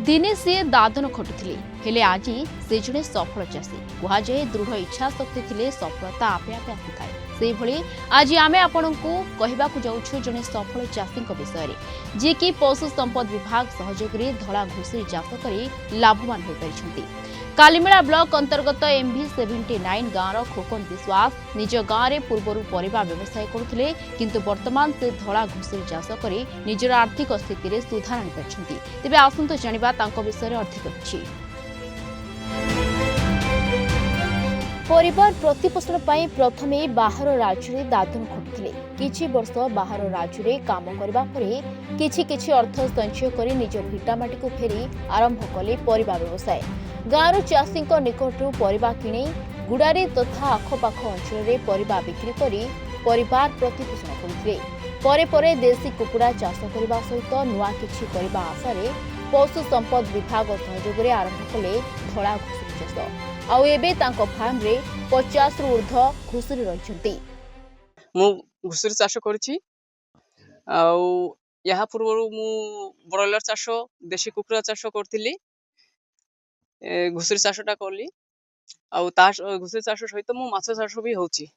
दिने सी दादन खटुले हेले आज से जड़े सफल चाषी कहुए दृढ़ इच्छा शक्ति थिले सफलता आपे आपे आसी से भली आज आमे आपनकु कहिबाकु जाउछु जने सफल चाषी विषय रे जे कि पशु संपद विभाग सहयोग रे धला घुसरी चाष करी लाभवान हो परिछंती। कालीमेला ब्लॉक अंतर्गत एमभी 79 गाँव खोकन विश्वास निज गाँव में पूर्वर परिबा व्यवसाय करुथिले किंतु वर्तमान से धला घुसरी चाष करी निजर आर्थिक स्थिति रे सुधार आनि परिछंती। तेबे आसंतु जानिबा तांको विषय रे अधिक अछि। परिवार प्रतिपोषण पाई प्रथमे बाहर राज्य में दादन खटुथिले किछि वर्ष बाहर राज्य में काम करबा परे किछि अर्थ संचय करी निज भिटामाटी को फेरी आरंभ कले परिबा व्यवसाय। गाँव चाषी निकटू परिबा किणे गुड़ारी तथा आखपाख अंचल में परिबा बिक्री करी परिवार प्रतिपोषण करथिले। परे परे देशी कुकुड़ा चाष करबा सहित नुआ किछि करबा आशारे पशु संपद विभाग सहयोग रे आरंभ कले धला घुसरी चाष। आउ एबे तांको फार्म रे 50 रु ऊर्ध्व घुसरी रहिछंती। मु घुसरी चाष करछि आउ यहाँ पूर्व मु ब्रॉयलर चाष देशी कुकुड़ा चाष करथिली। घुसरी चाषटा कली आउ ता घुसरी चाष सहित मु माछ चाष भी होछि।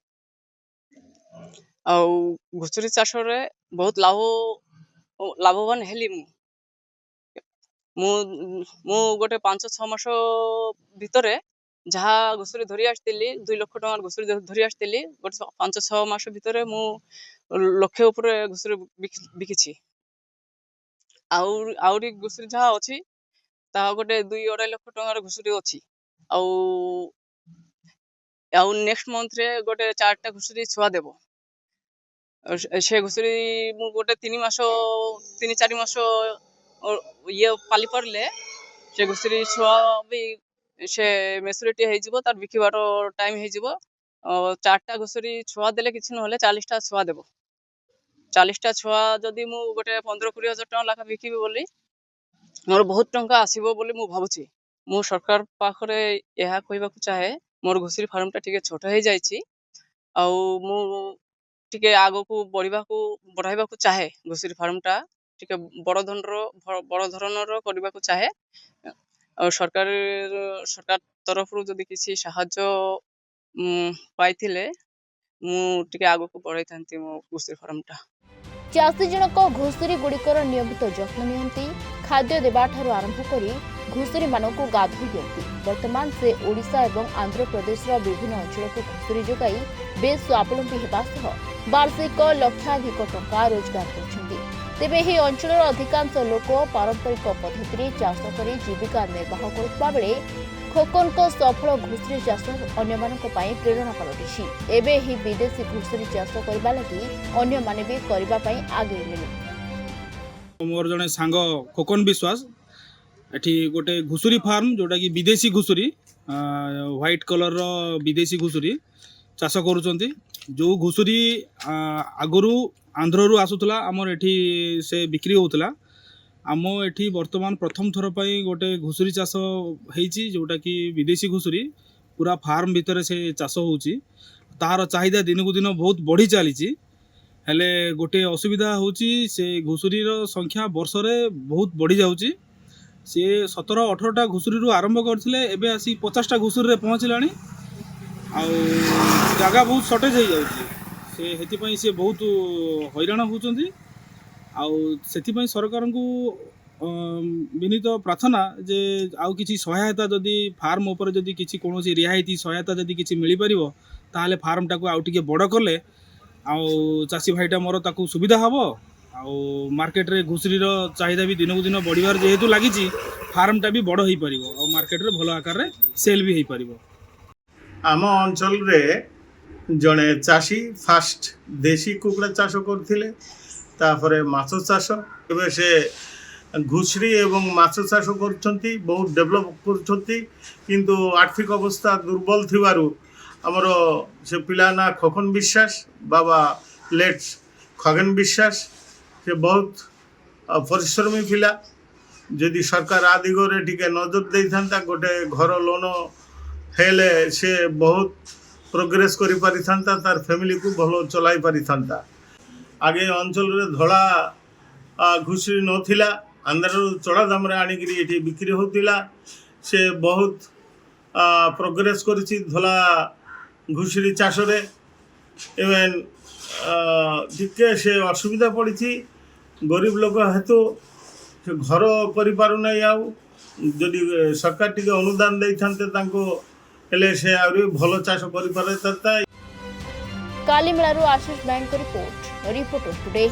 आउ घुसरी चाष रे बहुत लाभवान हेली मु गोटे 5-6 मास भितरे जहाँ घुसरी धरी आसती 2 लाख टंकार घुसरी धरी आसती गोटे 5-6 मास भितर मु लक्षे ऊपर घुसरी बिकिछि। आउरी घुसरी जहाँ अच्छी ता गोटे 2-2.5 लाख टंकार घुसरी अच्छी। आउ नेक्स्ट मंथ रे गोटे 4टा घुसरी छुआ देव। से घुसरी मु गोटे 3-4 मास ये पाली परले से घुसरी छुआ भी से मेचुरीटी हो तार बिकबार टाइम हो 4टा घुसरी छुआ देले किसी ना 40टा छुआ देव। 40टा छुआ जदि मु गोटे 15-20 हजार टका लाखा बिकिबी बोली मोर बहुत टंका आसीबो बोली मु भाबुची। मु सरकार पाखरे यह कहबाकू चाहे मोर घुसरी फार्मटा टिके छोट हो जाइछि आउ मु टिके आगो को बढ़ाइबाकू चाहे घुसरी फार्मटा टिके बड़ धरणर करबाकू चाहे और सरकार तरफ रु जदि किसी साहाय्य पाइथिले मु टिके आगो को बढ़ाई थांती मो घुसरी फार्मटा। चाषी जनक घुसरी गुड़िकर नियमित जत्न नियंती खाद्य देबाठारु आरंभ करी घुसरी मानकु गाधोई दियंती। वर्तमान से ओडिशा एवं आंध्र प्रदेश विभिन्न अंचल को घुसरी जोगाई बेस स्वावलंबी हेबा सह वार्षिक लक्षाधिक टंका रोजगार करछंती। तेबे ही अंचल अधिकांश लोक पारंपरिक पद्धति रे चाष करी जीविका निर्वाह करुवा बेले खोकन को सफल घुसरी चाष अन्य मानक पई प्रेरणा पलटिछि। एबे ही विदेशी घुसरी चाष करबा लागि अन्य माने भी करबा पई आगे लेले। मोर जने सांग खोकन विश्वास एठी गोटे घुसरी फार्म जोटा कि विदेशी घुसरी व्हाइट कलर रो विदेशी घुसरी चाष करूचंती। जो घुसरी आगरू आंध्र आसूला आमर एठी से बिक्री होतला आम एठी वर्तमान प्रथम थर पई गोटे घुसरी चाष हेची जोटा कि विदेशी घुसरी पूरा फार्म भितर से चाष होची। तार चाहिदा दिन को दिन बहुत बढ़ी चलीची हेले गोटे असुविधा होची से घुसरी रो संख्या वर्ष रे बहुत बढ़ी जाउची। से 17-18टा घुसरी रु आरंभ करथिले एबे आसी 50टा घुसरी रे पहुंचलानी आउ जगह बहुत शॉर्टेज हो जाउची। से हेति पई से बहुत हैरान होउचंती आउ सेति पई सरकार को विनीत प्रार्थना जे आउ किछि सहायता जदि फार्म ऊपर जदि किछि कोनोसी रियायती सहायता जदि किछि मिली परिबो ताले फार्म टाको आउ टिके बड़ करले आउ चासी भाईटा मोर ताकू सुविधा हबो आउ मार्केट रे घुसरी रो चाहिदा भी दिन को दिन बढ़िबार जेहेतु लागिछि फार्म टा भी बड़ होई परिबो आउ मार्केट रे भलो आकार रे सेल भी होई परिबो। आम अंचल रे जड़े चाषी फास्ट देशी कुकुड़ा चाष करथिले तापरे माछ चाष एबे से घुसरी एवं माछ चाष करछंती बहुत डेवलप करछंती किंतु आर्थिक अवस्था दुर्बल थिवारु हमरो से पिला ना खगन विश्वास बाबा लेट खगन विश्वास से बहुत परिश्रमी पिला जदि सरकार आदिगरे टिके नजर दे थांता गोटे घर लोन हेले से बहुत प्रोग्रेस करि पारि थांता तार फैमिली को भलो चलाई पारि थांता। आगे अंचल रे धड़ा घुसरी नथिला आंध्र चढ़ा दाम आनिकी ये बिक्री होता से बहुत प्रोग्रेस करिछि धला घुसुरी चाष इवेन टिके से असुविधा पड़ी गरीब लोक हेतु से घर करें जदि सरकार टिके अनुदान देते से आहरी भल चाष कर कालीमेलारू आशीष बैंक रिपोर्ट रिपोर्टर टुडे।